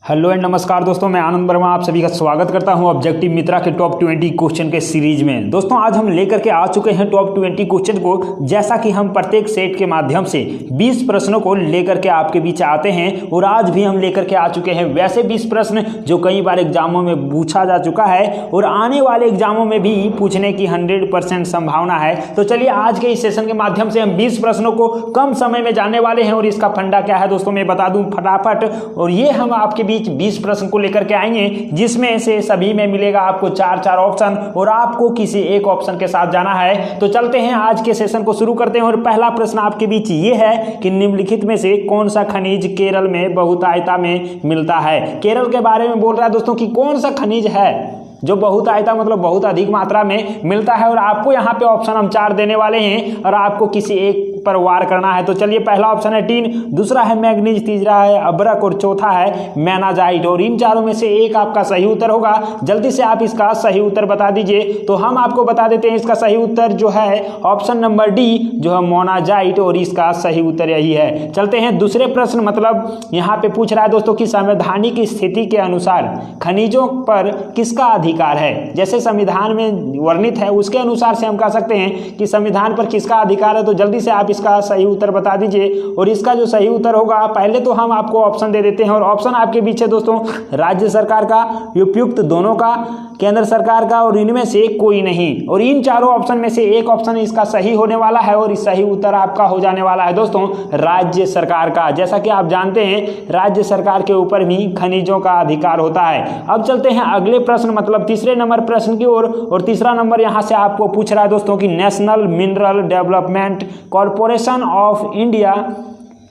Hello and नमस्कार दोस्तों, मैं आनंद वर्मा आप सभी का स्वागत करता हूं ऑब्जेक्टिव मित्रा के टॉप 20 क्वेश्चन के सीरीज में। दोस्तों आज हम लेकर के आ चुके हैं टॉप 20 क्वेश्चन को। जैसा कि हम प्रत्येक सेट के माध्यम से 20 प्रश्नों को लेकर के आपके बीच आते हैं और आज भी हम लेकर के आ चुके हैं वैसे 20 प्रश्न जो कई बार एग्जामों में पूछा जा चुका है और आने वाले एग्जामों में भी पूछने की 100% संभावना है। तो चलिए आज के इस सेशन के माध्यम से हम 20 प्रश्नों को कम समय में जानने वाले हैं और इसका फंडा क्या है दोस्तों मैं बता दूं फटाफट। और ये हम आपके 20 प्रश्न को लेकर के आएंगे जिसमें से सभी में मिलेगा आपको 4 ऑप्शन और आपको किसी एक ऑप्शन के साथ जाना है। तो चलते हैं आज के सेशन को शुरू करते हैं और पहला प्रश्न आपके बीच ये है कि निम्नलिखित में से कौन सा खनिज केरल में बहुतायता में मिलता है। केरल के बारे में बोल रहा है दोस्तों कि कौन सा खनिज है जो बहुतायता मतलब बहुत अधिक मात्रा में मिलता है और आपको यहाँ पे ऑप्शन हम 4 देने वाले हैं और आपको किसी एक पर वार करना है। तो चलिए पहला ऑप्शन है टीन, दूसरा है मैग्नीज, तीसरा है अब्रक और चौथा है मैनाजाइट। और इन चारों में से एक आपका सही उत्तर होगा। जल्दी से आप इसका सही उत्तर बता दीजिए। तो हम आपको बता देते हैं इसका सही उत्तर जो है ऑप्शन नंबर डी जो है मोनाजाइट और इसका सही उत्तर यही है। चलते हैं दूसरे प्रश्न, मतलब यहाँ पे पूछ रहा है दोस्तों कि संवैधानिक स्थिति के अनुसार खनिजों पर किसका अधिकार है। जैसे संविधान में वर्णित है उसके अनुसार से हम कह सकते हैं कि संविधान पर किसका अधिकार है। तो जल्दी से आप इसका सही उत्तर बता दीजिए और इसका जो सही उत्तर होगा पहले तो हम आपको ऑप्शन दे देते हैं और ऑप्शन आपके पीछे दोस्तों राज्य सरकार का, उपयुक्त दोनों का, केंद्र सरकार का और इनमें से कोई नहीं। और इन चारों ऑप्शन में से एक ऑप्शन इसका सही होने वाला है और इस सही उत्तर आपका हो जाने वाला है दोस्तों राज्य सरकार का। जैसा कि आप जानते हैं राज्य सरकार के ऊपर भी खनिजों का अधिकार होता है। अब चलते हैं अगले प्रश्न मतलब तीसरे नंबर प्रश्न की ओर और तीसरा नंबर यहां से आपको पूछ रहा है दोस्तों कि national mineral development corporation of India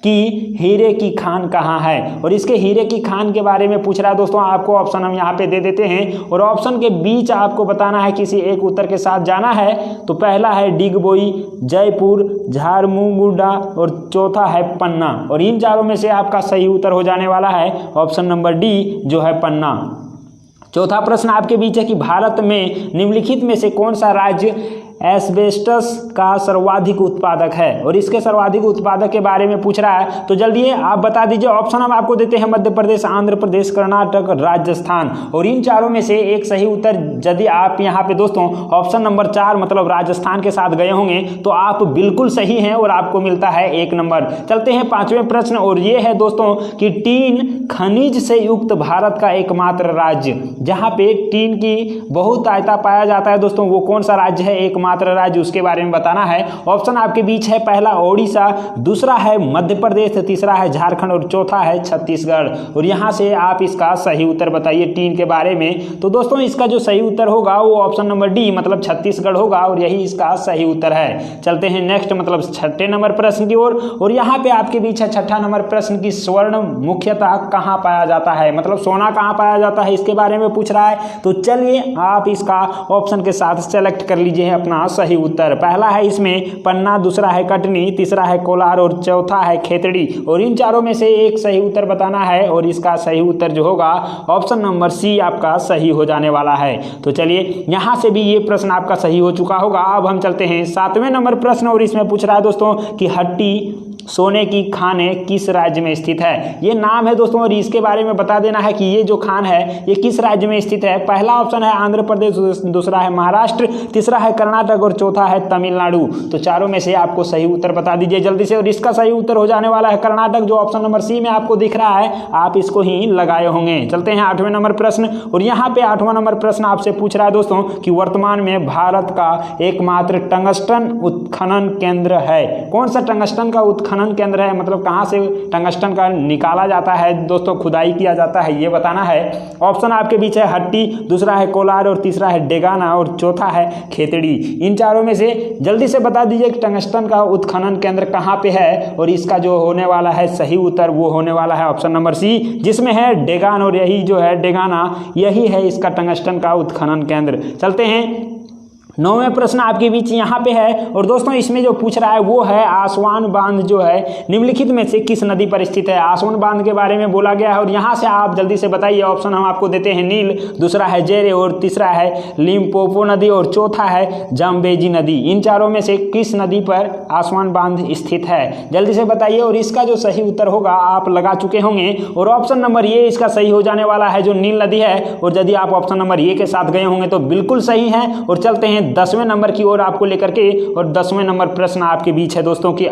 की हीरे की खान कहाँ है। और इसके हीरे की खान के बारे में पूछ रहा है दोस्तों। आपको ऑप्शन हम यहाँ पे दे देते हैं और ऑप्शन के बीच आपको बताना है, किसी एक उत्तर के साथ जाना है। तो पहला है डिगबोई, जयपुर, झारमुगुडा और चौथा है पन्ना। और इन चारों में से आपका सही उत्तर हो जाने वाला है ऑप्शन नंबर डी जो है पन्ना। चौथा प्रश्न आपके बीच है कि भारत में निम्नलिखित में से कौन सा राज्य एस्बेस्टस का सर्वाधिक उत्पादक है। और इसके सर्वाधिक उत्पादक के बारे में पूछ रहा है। तो जल्दी आप बता दीजिए। ऑप्शन हम आपको देते हैं मध्य प्रदेश, आंध्र प्रदेश, कर्नाटक, राजस्थान। और इन चारों में से एक सही उत्तर यदि आप यहाँ पे दोस्तों ऑप्शन नंबर 4 मतलब राजस्थान के साथ गए होंगे तो आप बिल्कुल सही हैं और आपको मिलता है 1 नंबर। चलते हैं 5वें प्रश्न और ये है दोस्तों कि टीन खनिज से युक्त भारत का एकमात्र राज्य जहाँ पे टीन की बहुतायता पाया जाता है दोस्तों वो कौन सा राज्य है, एकमात्र राज्य, उसके बारे में बताना है। ऑप्शन आपके बीच है पहला ओडिशा, दूसरा है मध्य प्रदेश, तीसरा है झारखंड और चौथा है छत्तीसगढ़। और यहां से आप इसका सही उत्तर बताइए टीन के बारे में। तो दोस्तों इसका जो सही उत्तर होगा वो ऑप्शन नंबर डी मतलब छत्तीसगढ़ होगा और यही इसका सही उत्तर है। चलते हैं नेक्स्ट मतलब 6ठे नंबर प्रश्न की ओर और यहाँ पे आपके बीच है 6ठा नंबर प्रश्न की स्वर्ण मुख्यतः कहाँ पाया जाता है, मतलब सोना कहाँ पाया जाता है इसके बारे में पूछ रहा है। तो चलिए आप इसका ऑप्शन के साथ सेलेक्ट कर लीजिए अपना सही उत्तर। पहला है इसमें पन्ना, दूसरा है कटनी, तीसरा है कोलार और चौथा है खेतड़ी। और इन चारों में से एक सही उत्तर बताना है और इसका सही उत्तर जो होगा ऑप्शन नंबर सी आपका सही हो जाने वाला है। तो चलिए यहां से भी ये प्रश्न आपका सही हो चुका होगा। अब हम चलते हैं 7वें नंबर प्रश्न और इसमें पूछ रहा है दोस्तों कि हट्टी सोने की खानें किस राज्य में स्थित है। ये नाम है दोस्तों और इसके बारे में बता देना है कि ये जो खान है ये किस राज्य में स्थित है। पहला ऑप्शन है आंध्र प्रदेश, दूसरा है महाराष्ट्र, तीसरा है कर्नाटक और चौथा है तमिलनाडु। तो चारों में से आपको सही उत्तर बता दीजिए जल्दी से। और इसका सही उत्तर हो जाने वाला है कर्नाटक जो ऑप्शन नंबर सी में आपको दिख रहा है, आप इसको ही लगाए होंगे। चलते हैं 8वें नंबर प्रश्न और यहाँ पे 8वां नंबर प्रश्न आपसे पूछ रहा है दोस्तों कि वर्तमान में भारत का एकमात्र टंगस्टन उत्खनन केंद्र है। कौन सा टंगस्टन का उत्खनन केंद्र है, मतलब कहां से टंगस्टन का निकाला जाता है दोस्तों, खुदाई किया जाता है, ये बताना है। ऑप्शन आपके बीच है हट्टी, दूसरा है कोलार और तीसरा है डेगाना और चौथा है खेतड़ी। इन चारों में से जल्दी से बता दीजिए कि टंगस्टन का उत्खनन केंद्र कहां पे है और इसका जो होने वाला है सही उत्तर वो होने वाला है ऑप्शन नंबर सी जिसमें है डेगान। और यही जो है डेगाना यही है इसका टंगस्टन का उत्खनन केंद्र। चलते हैं 9वें प्रश्न आपके बीच यहाँ पे है और दोस्तों इसमें जो पूछ रहा है वो है आसवान बांध जो है निम्नलिखित में से किस नदी पर स्थित है। आसवान बांध के बारे में बोला गया है और यहाँ से आप जल्दी से बताइए। ऑप्शन हम आपको देते हैं नील, दूसरा है जेरे और तीसरा है लिम्पोपो नदी और चौथा है जाम्बेजी नदी। इन चारों में से किस नदी पर आसवान बांध स्थित है, जल्दी से बताइए। और इसका जो सही उत्तर होगा आप लगा चुके होंगे और ऑप्शन नंबर ए इसका सही हो जाने वाला है जो नील नदी है। और यदि आप ऑप्शन नंबर ए के साथ गए होंगे तो बिल्कुल सही है। और चलते हैं 10वें नंबर की ओर आपको लेकर के। और 10वें नंबर प्रश्न आपके बीच है दोस्तों कि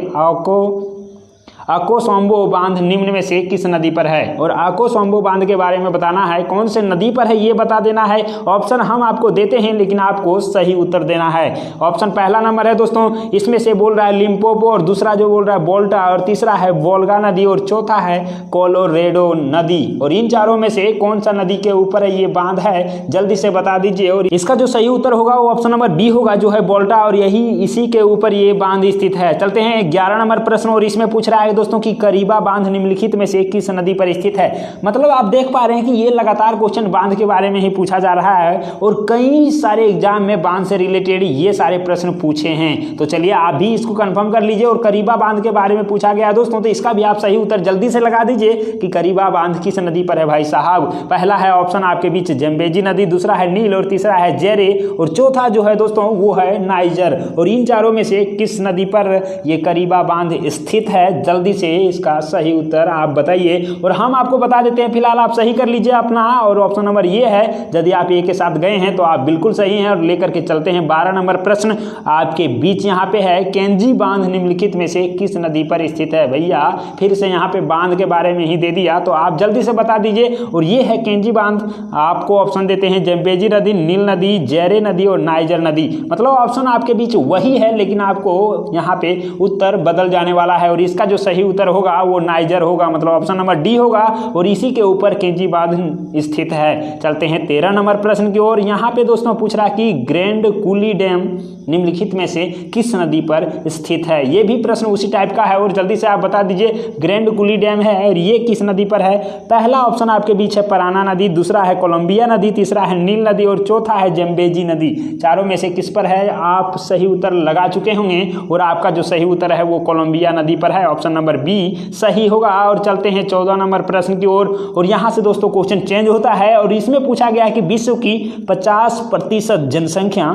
आकोसोम्बो बांध निम्न में से किस नदी पर है। और आकोसोम्बो बांध के बारे में बताना है, कौन से नदी पर है ये बता देना है। ऑप्शन हम आपको देते हैं लेकिन आपको सही उत्तर देना है। ऑप्शन पहला नंबर है दोस्तों, इसमें से बोल रहा है लिम्पोपो और दूसरा जो बोल रहा है बोल्टा और तीसरा है वोल्गा नदी और चौथा है कोलोरेडो नदी। और इन चारों में से कौन सा नदी के ऊपर है ये बांध है, जल्दी से बता दीजिए। और इसका जो सही उत्तर होगा वो ऑप्शन नंबर बी होगा जो है बोल्टा और यही इसी के ऊपर ये बांध स्थित है। चलते हैं 11 नंबर प्रश्न और इसमें पूछ रहा है दोस्तों कि करीबा बांध निम्नलिखित में से किस नदी पर स्थित है। मतलब आप देख पा रहे हैं कि ये लगातार क्वेश्चन बांध के बारे में ही पूछा जा रहा है और कई सारे एग्जाम में बांध से रिलेटेड ये सारे प्रश्न पूछे हैं। तो चलिए आप भी इसको कंफर्म कर लीजिए। और करीबा बांध के बारे में पूछा गया है दोस्तों, तो इसका भी आप सही उत्तर जल्दी से लगा दीजिए कि करीबा बांध किस नदी पर है भाई साहब। पहला है ऑप्शन आपके बीच जम्बेजी नदी, दूसरा है नील और तीसरा है जेरे और चौथा जो है दोस्तों वो है नाइजर। और इन चारों में से किस नदी पर ये करीबा बांध स्थित है, जल्दी से इसका सही उत्तर आप बताइए। और हम आपको बता देते हैं, फिलहाल आप सही कर लीजिए अपना। और ऑप्शन नंबर ये है, यदि आप ए के साथ गए हैं तो आप बिल्कुल सही हैं। और लेकर के चलते हैं 12 नंबर प्रश्न आपके बीच यहाँ पे है, केंजी बांध निम्नलिखित में से किस नदी पर स्थित है। भैया फिर से यहाँ पे बांध के बारे में ही दे दिया तो आप जल्दी से बता दीजिए। और ये है केंजी बांध। आपको ऑप्शन देते हैं जम्बेजी नदी, नील नदी, जेरे नदी और नाइजर नदी। मतलब ऑप्शन आपके बीच वही है लेकिन आपको यहाँ पे उत्तर बदल जाने वाला है। और इसका जो सही उत्तर होगा वो नाइजर होगा, मतलब ऑप्शन नंबर डी होगा। और इसी के ऊपर केंजी बांध स्थित है। चलते हैं 13 नंबर प्रश्न की ओर। यहाँ पे दोस्तों पूछ रहा है कि ग्रैंड कूली डैम निम्नलिखित में से किस नदी पर स्थित है। ये भी प्रश्न उसी टाइप का है और जल्दी से आप बता दीजिए। ग्रैंड कूली डैम है और ये किस नदी पर है। पहला ऑप्शन आपके बीच है पराना नदी, दूसरा है कोलंबिया नदी, तीसरा है नील नदी और चौथा है जम्बेजी नदी। चारों में से किस पर है आप सही उत्तर लगा चुके होंगे और आपका जो सही उत्तर है वो कोलंबिया नदी पर है। ऑप्शन नंबर बी सही होगा। और चलते हैं 14 नंबर प्रश्न की ओर। और यहाँ से दोस्तों क्वेश्चन चेंज होता है और इसमें पूछा गया है कि विश्व की 50% जनसंख्या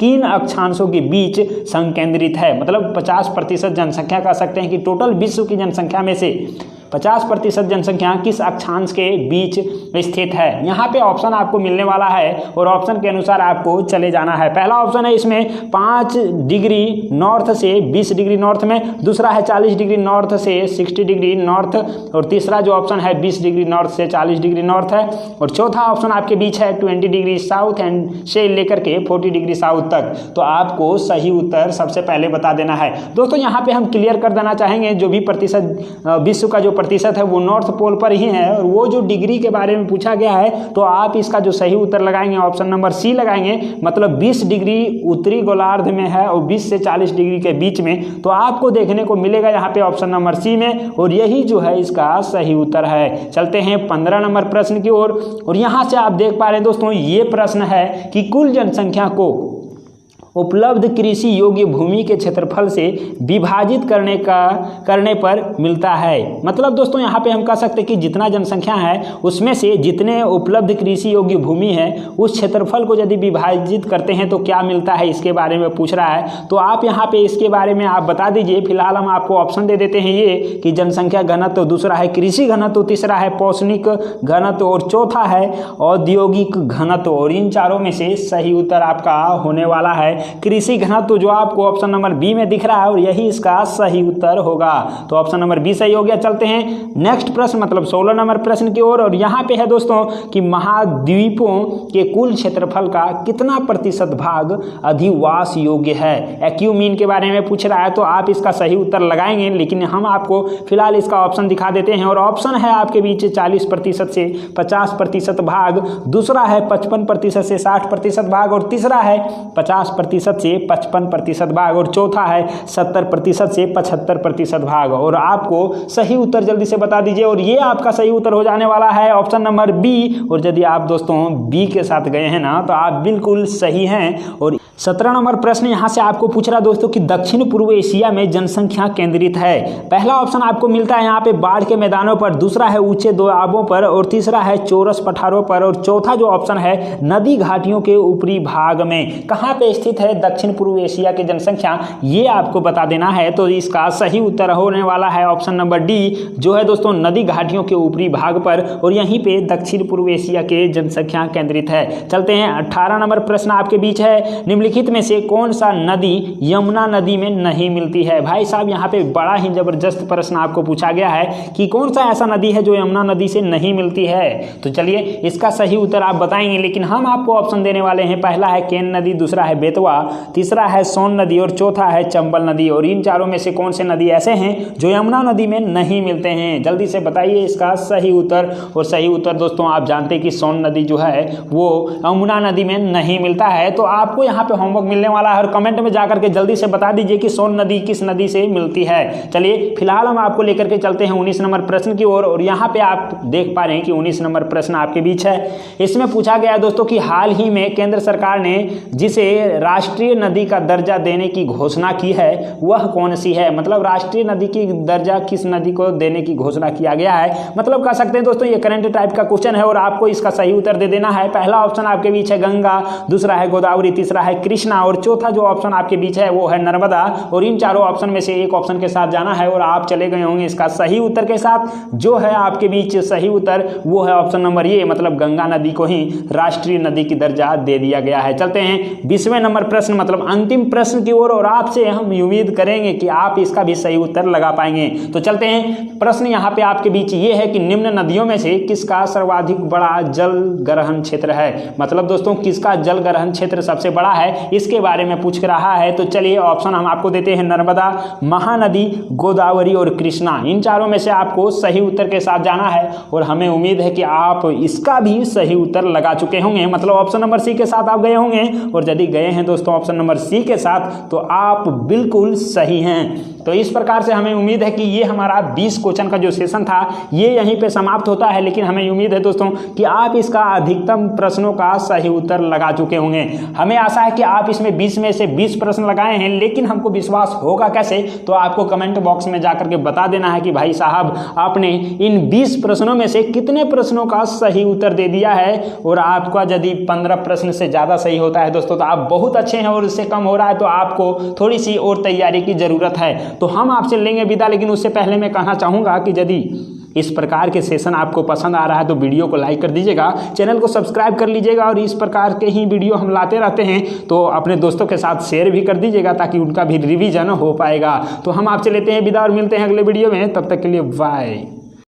किन अक्षांशों के बीच संकेंद्रित है। मतलब 50% जनसंख्या कह सकते हैं कि टोटल विश्व की जनसंख्या में से 50% जनसंख्या किस अक्षांश के बीच स्थित है। यहाँ पे ऑप्शन आपको मिलने वाला है और ऑप्शन के अनुसार आपको चले जाना है। पहला ऑप्शन है इसमें 5 डिग्री नॉर्थ से 20 डिग्री नॉर्थ में, दूसरा है 40 डिग्री नॉर्थ से 60 डिग्री नॉर्थ और तीसरा जो ऑप्शन है 20 डिग्री नॉर्थ से 40 डिग्री नॉर्थ है। और चौथा ऑप्शन आपके बीच है 20 डिग्री साउथ एंड से लेकर के 40 डिग्री साउथ तक। तो आपको सही उत्तर सबसे पहले बता देना है दोस्तों। यहाँ पे हम क्लियर कर देना चाहेंगे जो भी प्रतिशत विश्व का जो प्रतिशत है वो नॉर्थ पोल पर ही है। और वो जो डिग्री के बारे में पूछा गया है तो आप इसका जो सही उत्तर लगाएंगे ऑप्शन नंबर सी लगाएंगे। मतलब 20 डिग्री उत्तरी गोलार्ध में है और 20 से 40 डिग्री के बीच में। तो आपको देखने को मिलेगा यहाँ पे ऑप्शन नंबर सी में और यही जो है इसका सही उत्तर है। चलते हैं 15 नंबर प्रश्न की ओर। और यहाँ से आप देख पा रहे हैं दोस्तों ये प्रश्न है कि कुल जनसंख्या को उपलब्ध कृषि योग्य भूमि के क्षेत्रफल से विभाजित करने पर मिलता है। मतलब दोस्तों यहाँ पे हम कह सकते हैं कि जितना जनसंख्या है उसमें से जितने उपलब्ध कृषि योग्य भूमि है उस क्षेत्रफल को यदि विभाजित करते हैं तो क्या मिलता है, इसके बारे में पूछ रहा है। तो आप यहाँ पे इसके बारे में आप बता दीजिए। फिलहाल हम आपको ऑप्शन दे देते हैं ये कि जनसंख्या घनत्व, दूसरा है कृषि घनत्व, तीसरा है पौष्टिक घनत्व और चौथा है औद्योगिक घनत्व। और इन चारों में से सही उत्तर आपका होने वाला है कृषि घनत्व, जो आपको ऑप्शन नंबर बी में दिख रहा है और यही इसका सही उत्तर होगा। तो ऑप्शन नंबर बी सही हो गया। चलते हैं नेक्स्ट प्रश्न मतलब 16 नंबर प्रश्न की ओर। और यहाँ पे है दोस्तों कि महाद्वीपों के कुल क्षेत्रफल का कितना प्रतिशत भाग अधिवास योग्य है। एक्यूमीन के बारे में पूछ रहा है तो आप इसका सही उत्तर लगाएंगे लेकिन हम आपको फिलहाल इसका ऑप्शन दिखा देते हैं। और ऑप्शन है आपके बीच 40% से 50% भाग, दूसरा है 55% से 60% भाग और तीसरा है 50% से 55% भाग और चौथा है 70% से 75% भाग। और आपको सही उत्तर जल्दी से बता दीजिए। और ये आपका सही उत्तर हो जाने वाला है ऑप्शन नंबर बी। और यदि आप दोस्तों बी के साथ गए हैं ना तो आप बिल्कुल सही हैं। और 17 नंबर प्रश्न यहाँ से आपको पूछ रहा दोस्तों कि दक्षिण पूर्व एशिया में जनसंख्या केंद्रित है। पहला ऑप्शन आपको मिलता है यहाँ पे बाढ़ के मैदानों पर, दूसरा है ऊंचे दोआबों पर, और तीसरा है चौरस पठारों पर, और चौथा जो ऑप्शन है नदी घाटियों के ऊपरी भाग में। कहाँ पे स्थित है दक्षिण पूर्व एशिया की जनसंख्या, ये आपको बता देना है। तो इसका सही उत्तर होने वाला है ऑप्शन नंबर डी, जो है दोस्तों नदी घाटियों के ऊपरी भाग पर, और यहीं पे दक्षिण पूर्व एशिया के जनसंख्या केंद्रित है। चलते हैं 18 नंबर प्रश्न आपके बीच है, निम्नलिखित में से कौन सा नदी यमुना नदी में नहीं मिलती है। भाई साहब यहाँ पे बड़ा ही जबरदस्त प्रश्न आपको पूछा गया है कि कौन सा ऐसा नदी है जो यमुना नदी से नहीं मिलती है। तो चलिए इसका सही उत्तर आप बताएंगे, लेकिन हम आपको ऑप्शन देने वाले हैं। पहला है केन नदी, दूसरा है बेतवा, तीसरा है सोन नदी, और चौथा है चंबल नदी। और इन चारों में से कौन से नदी ऐसे हैं जो यमुना नदी में नहीं मिलते हैं, जल्दी से बताइए इसका सही उत्तर। और सही उत्तर दोस्तों आप जानते हैं कि सोन नदी जो है वो यमुना नदी में नहीं मिलता है। तो आपको यहाँ पे होमवर्क मिलने वाला है, और कमेंट में जाकर के जल्दी से बता दीजिए कि सोन नदी किस नदी से मिलती है। चलिए फिलहाल हम आपको लेकर के चलते हैं 19 नंबर प्रश्न की ओर, और यहाँ पे आप देख पा रहे हैं कि 19 नंबर प्रश्न आपके बीच है। इसमें पूछा गया है दोस्तों कि हाल ही में केंद्र सरकार ने जिसे राष्ट्रीय नदी का दर्जा देने की घोषणा की है वह कौन सी है। मतलब राष्ट्रीय नदी की दर्जा किस नदी को देने की घोषणा किया गया है, मतलब कह सकते हैं दोस्तों ये करंट टाइप का क्वेश्चन है, और आपको इसका सही उत्तर दे देना है। पहला ऑप्शन आपके बीच है गंगा, दूसरा है गोदावरी, तीसरा है कृष्णा, और चौथा जो ऑप्शन आपके बीच है वो है नर्मदा। और इन चारों ऑप्शन में से एक ऑप्शन के साथ जाना है, और आप चले गए होंगे इसका सही उत्तर के साथ। जो है आपके बीच सही उत्तर वो है ऑप्शन नंबर ए, मतलब गंगा नदी को ही राष्ट्रीय नदी की दर्जा दे दिया गया है। चलते हैं 20वें नंबर प्रश्न, मतलब अंतिम प्रश्न की ओर, और आपसे हम उम्मीद करेंगे कि आप इसका भी सही उत्तर लगा पाएंगे। तो चलते हैं, प्रश्न यहाँ पे आपके बीच ये है कि निम्न नदियों में से किसका सर्वाधिक बड़ा जल ग्रहण क्षेत्र है। मतलब दोस्तों किसका जल ग्रहण क्षेत्र सबसे बड़ा है, इसके बारे में पूछ रहा है। तो चलिए ऑप्शन हम आपको देते हैं नर्मदा, महानदी, गोदावरी और कृष्णा। इन चारों में से आपको सही उत्तर के साथ जाना है, और हमें उम्मीद है कि आप इसका भी सही उत्तर लगा चुके होंगे। मतलब ऑप्शन नंबर सी के साथ आप गए होंगे, और यदि गए हैं दोस्तों ऑप्शन नंबर सी के साथ तो आप बिल्कुल सही हैं। तो इस प्रकार से हमें उम्मीद है कि ये हमारा 20 क्वेश्चन का जो सेशन था ये यहीं पे समाप्त होता है। लेकिन हमें उम्मीद है दोस्तों कि आप इसका अधिकतम प्रश्नों का सही उत्तर लगा चुके होंगे। हमें आशा है कि आप इसमें 20 में से 20 प्रश्न लगाए हैं, लेकिन हमको विश्वास होगा कैसे, तो आपको कमेंट बॉक्स में जाकर के बता देना है कि भाई साहब आपने इन 20 प्रश्नों में से कितने प्रश्नों का सही उत्तर दे दिया है। और आपका यदि 15 प्रश्न से ज़्यादा सही होता है दोस्तों तो आप बहुत अच्छे हैं, और इससे कम हो रहा है तो आपको थोड़ी सी और तैयारी की ज़रूरत है। तो हम आपसे लेंगे विदा, लेकिन उससे पहले मैं कहना चाहूँगा कि यदि इस प्रकार के सेशन आपको पसंद आ रहा है तो वीडियो को लाइक कर दीजिएगा, चैनल को सब्सक्राइब कर लीजिएगा, और इस प्रकार के ही वीडियो हम लाते रहते हैं तो अपने दोस्तों के साथ शेयर भी कर दीजिएगा ताकि उनका भी रिवीजन हो पाएगा। तो हम आपसे लेते हैं विदा और मिलते हैं अगले वीडियो में, तब तक के लिए बाय।